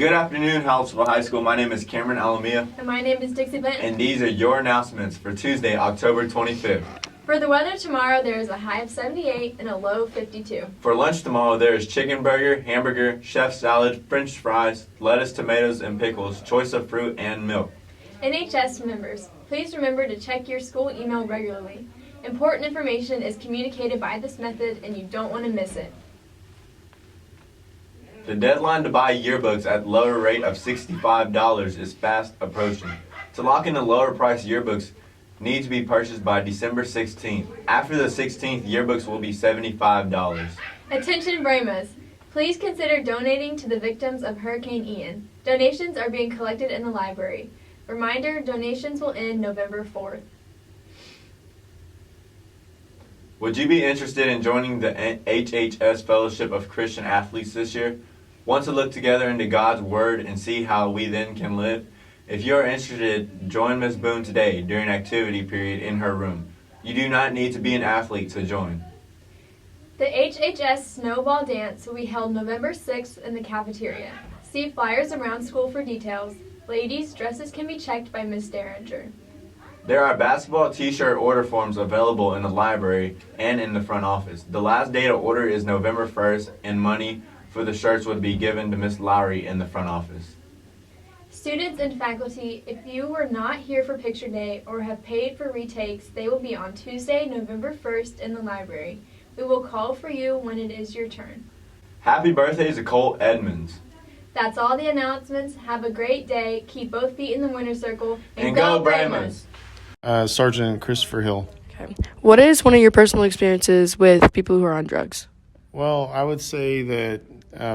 Good afternoon, Hallettsville High School. My name is Cameron Alamia. And my name is Dixie Benton. And these are your announcements for Tuesday, October 25th. For the weather tomorrow, there is a high of 78 and a low of 52. For lunch tomorrow, there is chicken burger, hamburger, chef salad, french fries, lettuce, tomatoes, and pickles, choice of fruit, and milk. NHS members, please remember to check your school email regularly. Important information is communicated by this method and you don't want to miss it. The deadline to buy yearbooks at lower rate of $65 is fast approaching. To lock in the lower price yearbooks need to be purchased by December 16th. After the 16th, yearbooks will be $75. Attention Bramos, please consider donating to the victims of Hurricane Ian. Donations are being collected in the library. Reminder, donations will end November 4th. Would you be interested in joining the HHS Fellowship of Christian Athletes this year? Want to look together into God's Word and see how we then can live? If you are interested, join Ms. Boone today during activity period in her room. You do not need to be an athlete to join. The HHS Snowball Dance will be held November 6th in the cafeteria. See flyers around school for details. Ladies, dresses can be checked by Ms. Derringer. There are basketball t-shirt order forms available in the library and in the front office. The last day to order is November 1st, and money for the shirts would be given to Ms. Lowry in the front office. Students and faculty, if you were not here for picture day or have paid for retakes, they will be on Tuesday, November 1st in the library. We will call for you when it is your turn. Happy birthday to Cole Edmonds. That's all the announcements. Have a great day. Keep both feet in the winner's circle. And go Bramos! Sergeant Christopher Hill. Okay. What is one of your personal experiences with people who are on drugs? Well, I would say that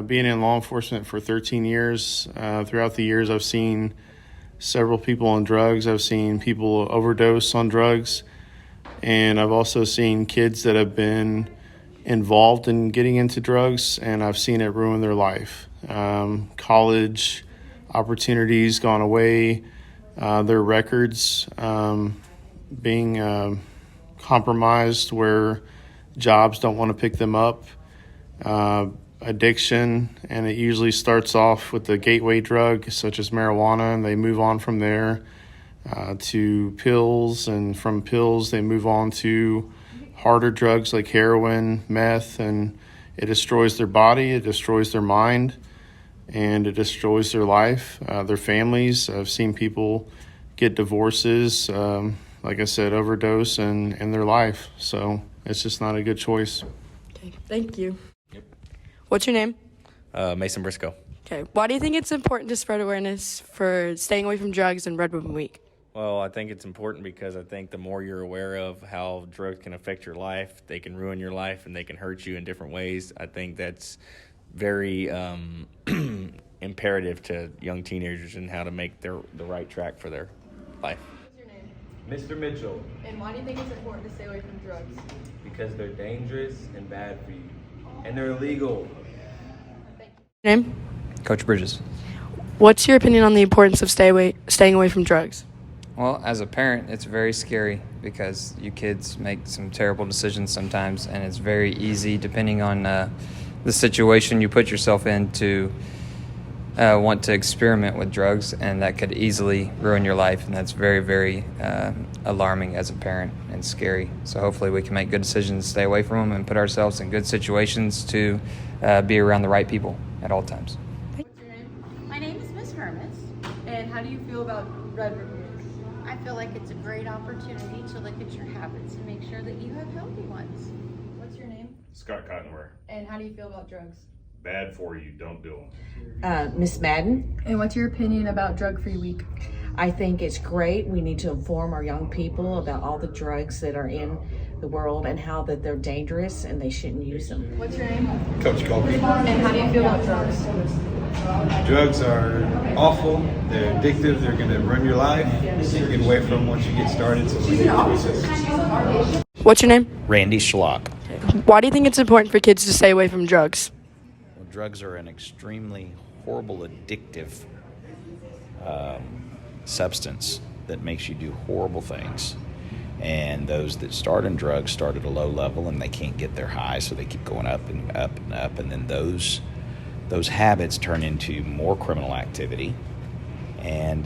being in law enforcement for 13 years, throughout the years I've seen several people on drugs. I've seen people overdose on drugs, and I've also seen kids that have been involved in getting into drugs, and I've seen it ruin their life. College opportunities gone away, their records being compromised where jobs don't want to pick them up, addiction, and it usually starts off with the gateway drug such as marijuana, and they move on from there to pills, and from pills they move on to harder drugs like heroin, meth, and it destroys their body, it destroys their mind, and it destroys their life, their families. I've seen people get divorces, like I said, overdose and their life. So it's just not a good choice. Okay, thank you. Yep. What's your name? Mason Briscoe. Okay. Why do you think it's important to spread awareness for staying away from drugs in Red Ribbon Week? Well, I think it's important because I think the more you're aware of how drugs can affect your life, they can ruin your life and they can hurt you in different ways. I think that's very imperative to young teenagers and how to make the right track for their life. What's your name? Mr. Mitchell, And why do you think it's important to stay away from drugs? because they're dangerous and bad for you. And they're illegal. Name? Coach Bridges. What's your opinion on the importance of staying away from drugs? Well, as a parent, it's very scary because you kids make some terrible decisions sometimes, and it's very easy, depending on the situation you put yourself in, to want to experiment with drugs, and that could easily ruin your life, and that's very, very alarming as a parent and scary. So hopefully we can make good decisions, stay away from them, and put ourselves in good situations to be around the right people at all times. What's your name? My name is Miss Hermes. And how do you feel about Red Ribbon Week? I feel like it's a great opportunity to look at your habits and make sure that you have healthy ones. What's your name? Scott Cottonware. And how do you feel about drugs? Bad for you, don't do them. Miss Madden, And what's your opinion about Drug-Free Week? I think it's great. We need to inform our young people about all the drugs that are in the world and how that they're dangerous and they shouldn't use them. What's your name? Coach Colby. And how do you feel about drugs? Drugs are awful. They're addictive. They're going to ruin your life. You get away from them once you get started. So make choices. What's your name? Randy Schlock. Why do you think it's important for kids to stay away from drugs? Well, drugs are an extremely horrible, addictive substance that makes you do horrible things. And those that start in drugs start at a low level and they can't get their high, so they keep going up and up and up. And then those those habits turn into more criminal activity, and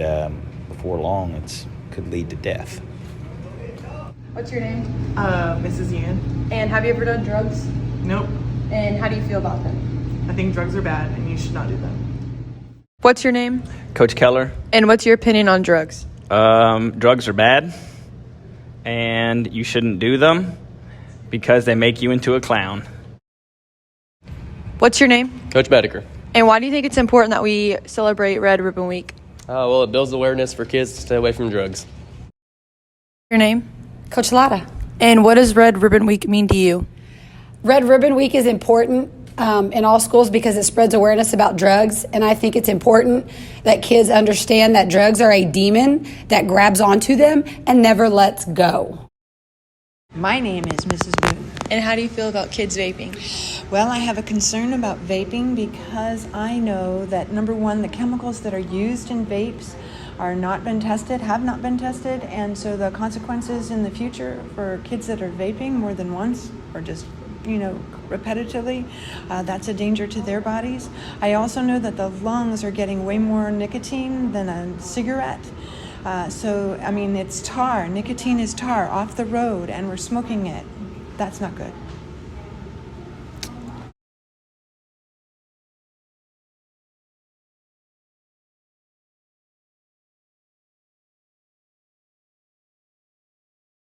before long, it could lead to death. What's your name? Mrs. Ian. And have you ever done drugs? Nope. And how do you feel about them? I think drugs are bad and you should not do them. What's your name? Coach Keller. And what's your opinion on drugs? Drugs are bad, and you shouldn't do them because they make you into a clown. What's your name? Coach Bedecker. And why do you think it's important that we celebrate Red Ribbon Week? Well, it builds awareness for kids to stay away from drugs. Your name? Coach Lotta. And what does Red Ribbon Week mean to you? Red Ribbon Week is important in all schools because it spreads awareness about drugs, and I think it's important that kids understand that drugs are a demon that grabs onto them and never lets go. My name is Mrs. Boone. And how do you feel about kids vaping? Well, I have a concern about vaping because I know that, number one, the chemicals that are used in vapes are not been tested, have not been tested, and so the consequences in the future for kids that are vaping more than once or just repetitively, that's a danger to their bodies. I also know that the lungs are getting way more nicotine than a cigarette. So, I mean, it's tar. Nicotine is tar off the road, and we're smoking it. That's not good.